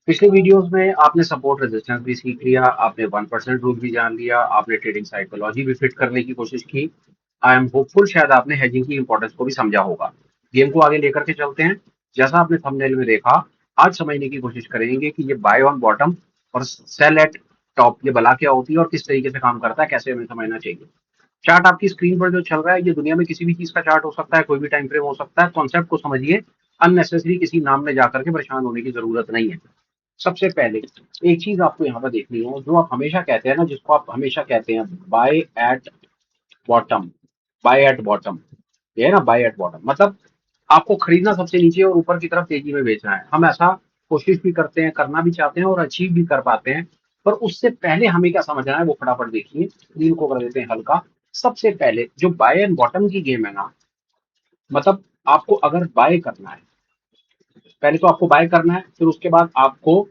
पिछले वीडियोस में आपने सपोर्ट रेजिस्टेंस भी सीख लिया, आपने 1% रूल भी जान लिया, आपने ट्रेडिंग साइकोलॉजी भी फिट करने की कोशिश की। आई एम होपफुल शायद आपने हेजिंग की इंपॉर्टेंस को भी समझा होगा। गेम को आगे लेकर के चलते हैं। जैसा आपने थंबनेल में देखा, आज समझने की कोशिश करेंगे कि ये बाय ऑन बॉटम और सेल एट टॉप ये बला क्या होती है और किस तरीके से काम करता है, कैसे हमें समझना चाहिए। चार्ट आपकी स्क्रीन पर जो चल रहा है ये दुनिया में किसी भी चीज का चार्ट हो सकता है, कोई भी टाइम फ्रेम हो सकता है। कॉन्सेप्ट को समझिए, अननेसेसरी किसी नाम में जाकर के परेशान होने की जरूरत नहीं है। सबसे पहले एक चीज आपको यहाँ पर देखनी है, जो आप हमेशा कहते हैं ना, जिसको आप हमेशा कहते हैं by at bottom. By at bottom, ये है ना बाय एट बॉटम, मतलब आपको खरीदना सबसे नीचे और ऊपर की तरफ तेजी में बेचना है। हम ऐसा कोशिश भी करते हैं, करना भी चाहते हैं और अचीव भी कर पाते हैं। पर उससे पहले हमें क्या समझना है वो फटाफट देखिए, स्क्रीन को कर देते हैं हल्का। सबसे पहले जो बाय एंड बॉटम की गेम है ना, मतलब आपको अगर बाय करना है, पहले तो आपको बाय करना है, फिर उसके बाद आपको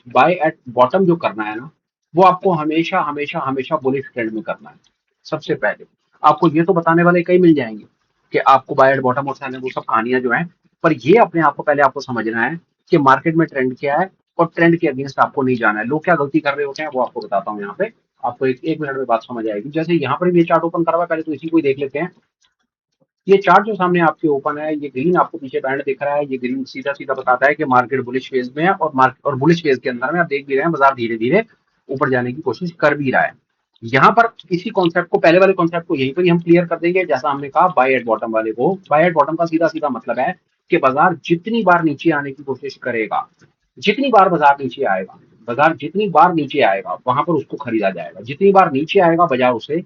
बाय एट बॉटम जो करना है ना, वो आपको हमेशा हमेशा हमेशा बुलिश ट्रेंड में करना है। सबसे पहले आपको ये तो बताने वाले कई मिल जाएंगे कि आपको बाय एट बॉटम और सेल वो सब कहानियां जो है, पर ये अपने आप को पहले आपको समझना है कि मार्केट में ट्रेंड क्या है और ट्रेंड के अगेंस्ट आपको नहीं जाना है। लोग क्या गलती कर रहे होते हैं वो आपको बताता हूँ यहाँ पे। आपको एक मिनट में बात समझ आएगी। जैसे यहाँ पर भी ये चार्ट ओपन करा हुआ है, पहले तो इसी को ही देख लेते हैं। ये चार्ट जो सामने आपके ओपन है, ये ग्रीन आपको पीछे बैंड दिख रहा है, ये ग्रीन सीधा सीधा बताता है कि मार्केट बुलिश फेज में है और मार्केट और बुलिश फेज के अंदर में आप देख भी रहे हैं बाजार धीरे धीरे ऊपर जाने की कोशिश कर भी रहा है। यहाँ पर इसी कॉन्सेप्ट को, पहले वाले कॉन्सेप्ट को यहीं पर ही हम क्लियर कर देंगे। जैसा हमने कहा बाय एट बॉटम वाले को, बाय एट बॉटम का सीधा सीधा मतलब है कि बाजार जितनी बार नीचे आने की कोशिश करेगा, जितनी बार बाजार नीचे आएगा, बाजार जितनी बार नीचे आएगा वहां पर उसको खरीदा जाएगा, जितनी बार नीचे आएगा बाजार उसे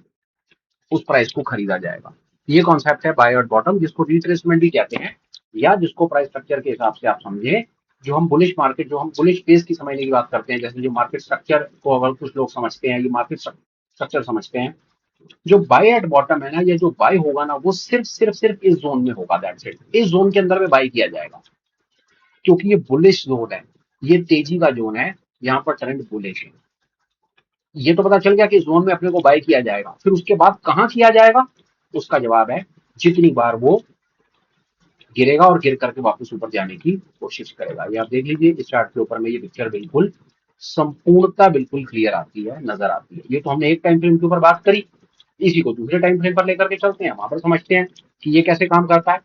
उस प्राइस को खरीदा जाएगा। ये कॉन्सेप्ट है बाय और बॉटम, जिसको रिट्रेसमेंट भी कहते हैं, या जिसको प्राइस स्ट्रक्चर के हिसाब से आप समझे। जो हम बुलिश मार्केट, जो हम बुलिश फेज की समझने की बात करते हैं, जैसे जो मार्केट स्ट्रक्चर को अगर कुछ लोग समझते हैं, ये मार्केट स्ट्रक्चर समझते हैं। जो बाय एट बॉटम है ना, ये जो बाय होगा ना, वो सिर्फ सिर्फ सिर्फ इस जोन में होगा, दैट्स इट। इस जोन के अंदर में बाय किया जाएगा, क्योंकि ये बुलिश जोन है, ये तेजी का जोन है, यहाँ पर ट्रेंड बुलिश है। ये तो पता चल गया कि जोन में अपने को बाय किया जाएगा। फिर उसके बाद कहाँ किया जाएगा, उसका जवाब है जितनी बार वो गिरेगा और गिर करके वापस ऊपर जाने की कोशिश करेगा। ये आप देख लीजिए, इस चार्ट के ऊपर में ये पिक्चर बिल्कुल संपूर्णता बिल्कुल क्लियर आती है, नजर आती है। ये तो हमने एक टाइम फ्रेम के ऊपर बात करी, इसी को दूसरे टाइम फ्रेम पर लेकर के चलते हैं, वहां पर समझते हैं कि ये कैसे काम करता है।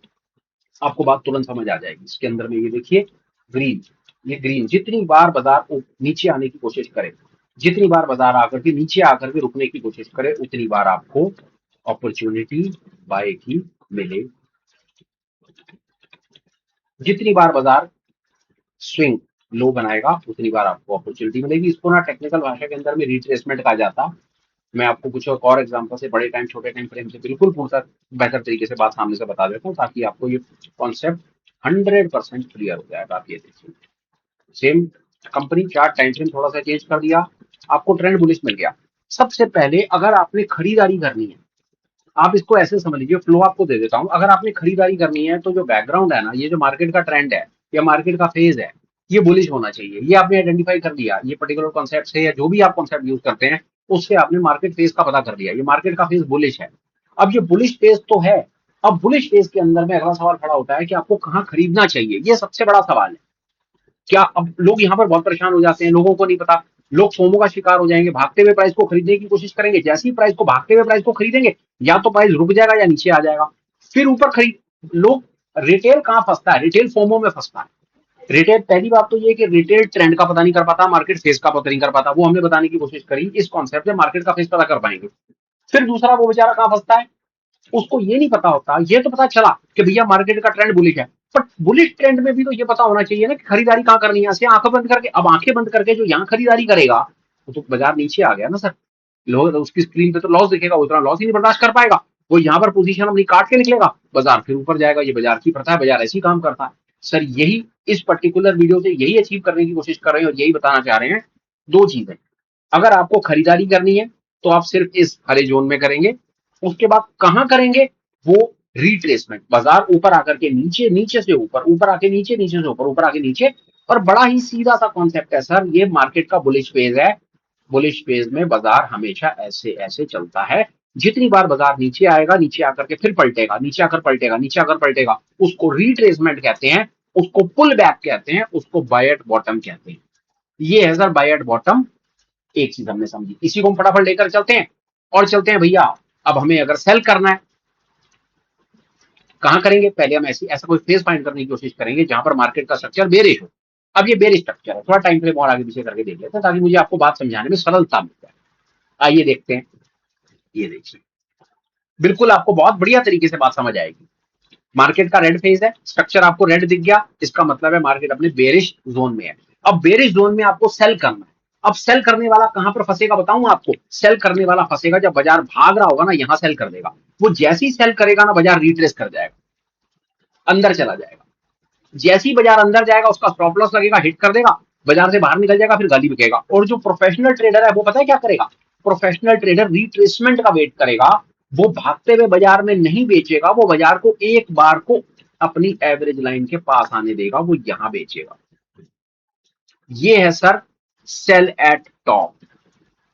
आपको बात तुरंत समझ आ जाएगी। इसके अंदर में ये देखिए ग्रीन, ये ग्रीन जितनी बार बाजार नीचे आने की कोशिश करे, जितनी बार बाजार आकर के नीचे आकर के रुकने की कोशिश करे, उतनी बार आपको अपॉर्चुनिटी बाय की मिले। जितनी बार बाजार स्विंग लो बनाएगा, उतनी बार आपको अपॉर्चुनिटी मिलेगी। इसको ना टेक्निकल भाषा के अंदर में रिट्रेसमेंट कहा जाता। मैं आपको कुछ और एग्जांपल से, बड़े टाइम छोटे टाइम फ्रेम से बिल्कुल पूरा बेहतर तरीके से बात सामने से बता देता हूँ, ताकि आपको ये कॉन्सेप्ट 100% क्लियर हो जाएगा। आप ये देखिए, same company, chart time frame थोड़ा सा चेंज कर दिया, आपको ट्रेंड बुलिश मिल गया। सबसे पहले अगर आपने खरीदारी करनी है, आप इसको ऐसे समझ लीजिए, फ्लो आपको दे देता हूं। अगर आपने खरीदारी करनी है तो जो बैकग्राउंड है ना, ये जो मार्केट का ट्रेंड है या मार्केट का फेज है, ये बुलिश होना चाहिए। ये आपने आइडेंटिफाई कर लिया, ये पर्टिकुलर कॉन्सेप्ट से या जो भी आप कॉन्सेप्ट यूज करते हैं उससे आपने मार्केट फेज का पता कर लिया, ये मार्केट का फेज बुलिश है। अब ये बुलिश फेज तो है, अब बुलिश फेज के अंदर में अगला सवाल खड़ा होता है कि आपको कहाँ खरीदना चाहिए। ये सबसे बड़ा सवाल है। क्या अब लोग यहाँ पर बहुत परेशान हो जाते हैं, लोगों को नहीं पता, लोग फोमो का शिकार हो जाएंगे, भागते हुए प्राइस को खरीदने की कोशिश करेंगे। जैसे ही प्राइस को, भागते हुए प्राइस को खरीदेंगे, या तो प्राइस रुक जाएगा या नीचे आ जाएगा, फिर ऊपर खरीद लोग। रिटेल कहाँ फंसता है, रिटेल फोमो में फंसता है। रिटेल, पहली बात तो ये कि रिटेल ट्रेंड का पता नहीं कर पाता, मार्केट फेस का पता नहीं कर पाता। वो हमने बताने की कोशिश करी, इस कॉन्सेप्ट से मार्केट का फेस पता कर पाएंगे। फिर दूसरा, वो बेचारा कहाँ फंसता है, उसको ये नहीं पता होता। ये तो पता चला कि भैया मार्केट का ट्रेंड बुलिश है, बट बुलिश ट्रेंड में भी तो ये पता होना चाहिए ना कि खरीदारी कहाँ करनी है। ऐसे आंखें बंद करके, अब आंखें बंद करके जो यहाँ खरीदारी करेगा, तो बाजार नीचे आ गया ना सर। लोग उसकी स्क्रीन पे तो लॉस दिखेगा, वो इतना लॉस ही नहीं बर्दाश्त कर पाएगा। वो यहाँ पर पोजीशन अपनी काट के निकलेगा, बाजार फिर ऊपर जाएगा। ये बाजार की प्रथा है, बाजार ऐसी काम करता है सर। यही इस पर्टिकुलर वीडियो से यही अचीव करने की कोशिश कर रहे हैं और यही बताना चाह रहे हैं। दो चीजें, अगर आपको खरीदारी करनी है तो आप सिर्फ इस हरे जोन में करेंगे। उसके बाद कहां करेंगे, वो रिट्रेसमेंट, बाजार ऊपर आकर के नीचे, नीचे से ऊपर, ऊपर आके नीचे, नीचे से ऊपर, ऊपर आके नीचे। और बड़ा ही सीधा सा कॉन्सेप्ट है सर, ये मार्केट का बुलिश फेज है। बुलिश फेज में बाजार हमेशा ऐसे ऐसे चलता है। जितनी बार बाजार नीचे आएगा, नीचे आकर के फिर पलटेगा, नीचे आकर पलटेगा, नीचे आकर पलटेगा, उसको रिट्रेसमेंट कहते हैं। उसको पुल बैक कहते हैं, उसको बाय एट बॉटम कहते हैं। ये है सर बाय एट बॉटम। एक चीज हमने समझी, इसी को हम फटाफट लेकर चलते हैं और चलते हैं भैया। अब हमें अगर सेल करना है, कहां करेंगे? पहले हम ऐसा कोई फेज फाइंड करने की कोशिश करेंगे जहां पर मार्केट का स्ट्रक्चर बेरिश हो। अब ये बेरिश स्ट्रक्चर है, थोड़ा टाइम फ्रेम और आगे पीछे करके देख लेते हैं ताकि मुझे आपको बात समझाने में सरलता मिल जाए। आइए देखते हैं। ये देखिए, बिल्कुल आपको बहुत बढ़िया तरीके से बात समझ आएगी। मार्केट का रेड फेज है, स्ट्रक्चर आपको रेड दिख गया, इसका मतलब है मार्केट अपने बेरिश जोन में है। अब बेरिश जोन में आपको सेल करना है। अब सेल करने वाला कहां पर फंसेगा बताऊं आपको? सेल करने वाला फंसेगा जब बाजार भाग रहा होगा ना, यहां सेल कर देगा। वो जैसे ही सेल करेगा ना, बाजार रिट्रेस कर जाएगा, अंदर चला जाएगा। जैसे ही बाजार अंदर जाएगा, उसका स्टॉप लॉस लगेगा, हिट कर देगा, बाजार से बाहर निकल जाएगा, फिर गाली बिकेगा। और जो प्रोफेशनल ट्रेडर है वो पता है क्या करेगा? प्रोफेशनल ट्रेडर रिट्रेसमेंट का वेट करेगा। वो भागते हुए बाजार में नहीं बेचेगा, वो बाजार को एक बार को अपनी एवरेज लाइन के पास आने देगा, वो यहां बेचेगा। ये है सर सेल एट टॉप।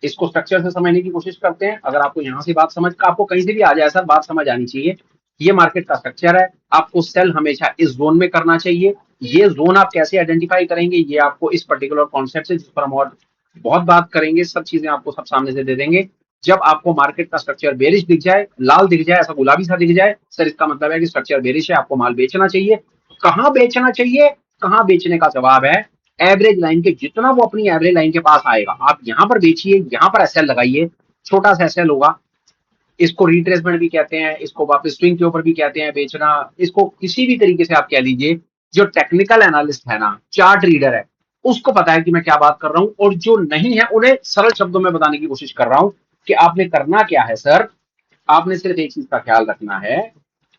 इसको स्ट्रक्चर से समझने की कोशिश करते हैं। अगर आपको यहां से बात समझ का, आपको कहीं से भी आ जाए सर, बात समझ आनी चाहिए। ये मार्केट का स्ट्रक्चर है, आपको सेल हमेशा इस जोन में करना चाहिए। ये जोन आप कैसे आइडेंटिफाई करेंगे, ये आपको इस पर्टिकुलर कॉन्सेप्ट से, जिस पर हम और बहुत बात करेंगे, सब चीजें आपको सब सामने से दे देंगे। जब आपको मार्केट का स्ट्रक्चर बेरिश दिख जाए, लाल दिख जाए, ऐसा गुलाबी सा दिख जाए, सर इसका मतलब है कि स्ट्रक्चर बेरिश है, आपको माल बेचना चाहिए। कहां बेचना चाहिए? कहां बेचने का जवाब है एवरेज लाइन के जितना वो अपनी एवरेज लाइन के पास आएगा, आप यहां पर बेचिए, यहां पर एसएल लगाइए। छोटा सा एसएल होगा, इसको रिट्रेसमेंट भी कहते हैं, इसको वापस स्विंग के ऊपर भी कहते हैं बेचना। इसको किसी भी तरीके से आप कह लीजिए। जो टेक्निकल एनालिस्ट है ना, चार्ट रीडर है, उसको पता है कि मैं क्या बात कर रहा हूं, और जो नहीं है उन्हें सरल शब्दों में बताने की कोशिश कर रहा हूं कि आपने करना क्या है सर। आपने सिर्फ एक चीज का ख्याल रखना है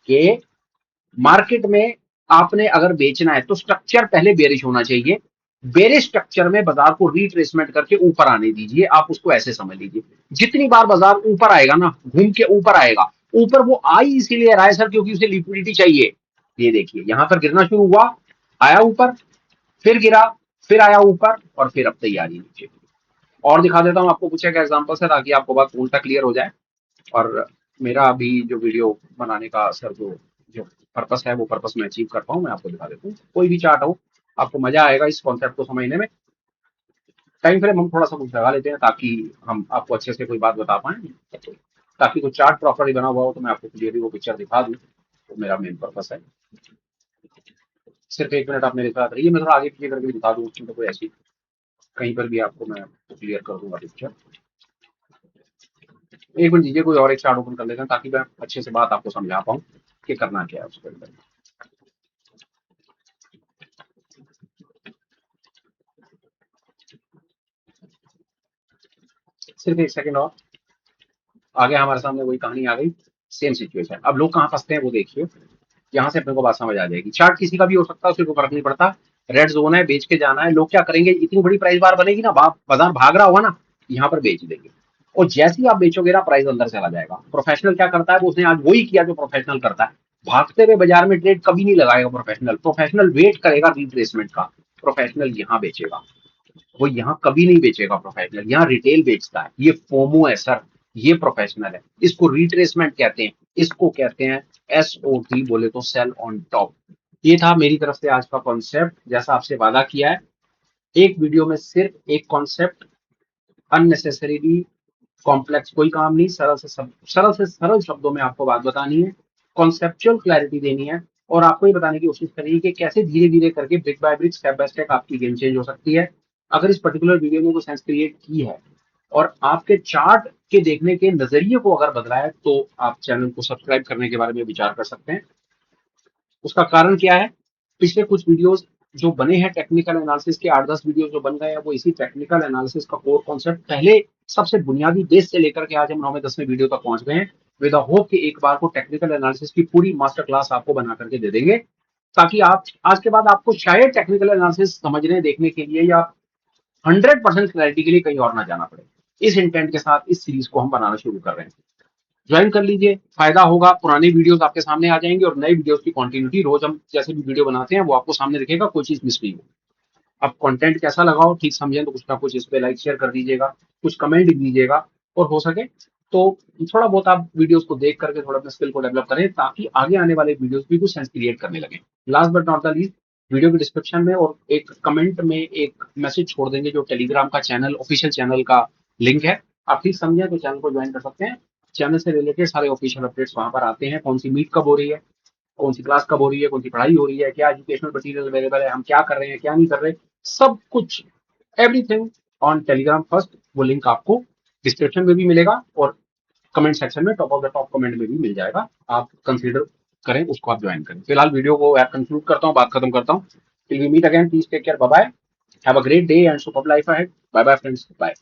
कि मार्केट में आपने अगर बेचना है तो स्ट्रक्चर पहले बेरिश होना चाहिए। बेरिश स्ट्रक्चर में बाजार को रिट्रेसमेंट करके ऊपर आने दीजिए। आप उसको ऐसे समझ लीजिए, जितनी बार बाजार ऊपर आएगा ना, घूम के ऊपर आएगा, ऊपर वो आई इसीलिए रहा है सर क्योंकि उसे लिक्विडिटी चाहिए। ये देखिए, यहां पर गिरना शुरू हुआ, आया ऊपर, फिर गिरा, फिर आया ऊपर, और फिर अब तैयारी नीचे। और दिखा देता हूं आपको कुछ एक एग्जांपल से, ताकि आपको बात उल्टा क्लियर हो जाए। और मेरा अभी जो वीडियो बनाने का सर जो जो पर्पस है, वो पर्पस मैं अचीव कर पाऊँ, मैं आपको दिखा देता हूँ। कोई भी चार्ट हो, आपको मजा आएगा इस कॉन्सेप्ट को समझने में। टाइम फ्रेम हम थोड़ा सा कुछ लगा लेते हैं ताकि हम आपको अच्छे से कोई बात बता पाए, ताकि कोई चार्ट प्रॉपरली बना हुआ हो तो मैं आपको क्लियरली वो पिक्चर दिखा दूँ। तो मेरा मेन पर्पस है। सिर्फ 1 मिनट आप मेरे साथ रहिए, मैं थोड़ा आगे पीछे करके दिखा दूँ, उसमें तो कोई ऐसी कहीं पर भी आपको मैं क्लियर कर दूंगा पिक्चर। 1 मिनट दीजिए, कोई और एक चार्ट ओपन कर लेते हैं ताकि मैं अच्छे से बात आपको समझा पाऊँ कि करना क्या है उसके अंदर। सिर्फ 1 सेकंड और, आगे हमारे सामने वही कहानी आ गई, सेम सिचुएशन। अब लोग कहाँ फंसते हैं वो देखिए, यहाँ से अपने को बात समझ आ जाएगी। चार्ट किसी का भी हो सकता है, उससे कोई फर्क नहीं पड़ता। रेड जोन है, बेच के जाना है। लोग क्या करेंगे, इतनी बड़ी प्राइस बार बनेगी ना, बाजार भाग रहा होगा ना, यहाँ पर बेच देंगे। और जैसे ही आप बेचोगे ना, प्राइस अंदर चला जाएगा। प्रोफेशनल क्या करता है, वो उसने आज वही किया जो प्रोफेशनल करता है। भागते हुए बाजार में ट्रेड कभी नहीं लगाएगा प्रोफेशनल। प्रोफेशनल वेट करेगा रिट्रेसमेंट का, प्रोफेशनल यहाँ बेचेगा। वो यहाँ कभी नहीं बेचेगा प्रोफेशनल, यहाँ रिटेल बेचता है। ये फोमो है सर, ये प्रोफेशनल है। इसको रिट्रेसमेंट कहते हैं, इसको कहते हैं SOT, बोले तो सेल ऑन टॉप। ये था मेरी तरफ से आज का कॉन्सेप्ट, जैसा आपसे वादा किया है। एक वीडियो में सिर्फ एक कॉन्सेप्ट, अननेसेसरीली कॉम्प्लेक्स कोई काम नहीं, सरल से सरल शब्दों में आपको बात बतानी है, कॉन्सेप्चुअल क्लैरिटी देनी है, और आपको ये बताने की कोशिश करिए कि कैसे धीरे धीरे करके brick by brick, step by step आपकी गेम चेंज हो सकती है। अगर इस पर्टिकुलर वीडियो में कोई सेंस क्रिएट की है और आपके चार्ट के देखने के नजरिए को अगर बदला है, तो आप चैनल को सब्सक्राइब करने के बारे में विचार कर सकते हैं। उसका कारण क्या है? पिछले कुछ वीडियोस जो बने हैं टेक्निकल एनालिसिस के, 8-10 वीडियो जो बन गए हैं, वो इसी टेक्निकल एनालिसिस का कोर कॉन्सेप्ट पहले सबसे बुनियादी बेस से लेकर के आज हम 9वें 10वें वीडियो तक पहुंच गए हैं। विद होप कि एक बार को टेक्निकल एनालिसिस की पूरी मास्टर क्लास आपको बना करके दे देंगे, ताकि आप आज के बाद आपको शायद टेक्निकल एनालिसिस समझने देखने के लिए या 100% क्लैरिटी के लिए कहीं और ना जाना पड़े। इस इंटेंट के साथ इस सीरीज को हम बनाना शुरू कर रहे हैं। ज्वाइन कर लीजिए, फायदा होगा। पुराने वीडियोस आपके सामने आ जाएंगे और नए वीडियोस की कंटिन्यूटी रोज हम जैसे भी वीडियो बनाते हैं वो आपको सामने दिखेगा, कोई चीज मिस नहीं हो। अब कंटेंट कैसा लगा हो, ठीक समझें तो कुछ ना कुछ इस पे लाइक शेयर कर दीजिएगा, कुछ कमेंट दीजिएगा, और हो सके तो थोड़ा बहुत आप वीडियोस को देख करके थोड़ा अपने स्किल को डेवलप करें, ताकि आगे आने वाले वीडियोस भी कुछ सेंस क्रिएट करने लगे। Last but not the least, video के डिस्क्रिप्शन में और एक कमेंट में एक मैसेज छोड़ देंगे जो टेलीग्राम का चैनल, ऑफिशियल चैनल का लिंक है। आप प्लीज समझे तो चैनल को ज्वाइन कर सकते हैं। चैनल से रिलेटेड सारे ऑफिशियल अपडेट्स वहां पर आते हैं। कौन सी मीट कब हो रही है, कौन सी क्लास कब हो रही है, कौन सी पढ़ाई हो रही है, क्या एजुकेशनल मटीरियल अवेलेबल है, हम क्या कर रहे हैं, क्या नहीं कर रहे, सब कुछ, एवरीथिंग ऑन टेलीग्राम फर्स्ट। वो लिंक आपको डिस्क्रिप्शन में भी मिलेगा और कमेंट सेक्शन में top of the top comment में भी मिल जाएगा। आप कंसीडर करें, उसको आप ज्वाइन करें। फिलहाल वीडियो को ऐप कंक्लूड करता हूँ, बात खत्म करता हूँ। Till we meet again, please take care, bye bye, have a great day and super life ahead. Bye bye friends, bye.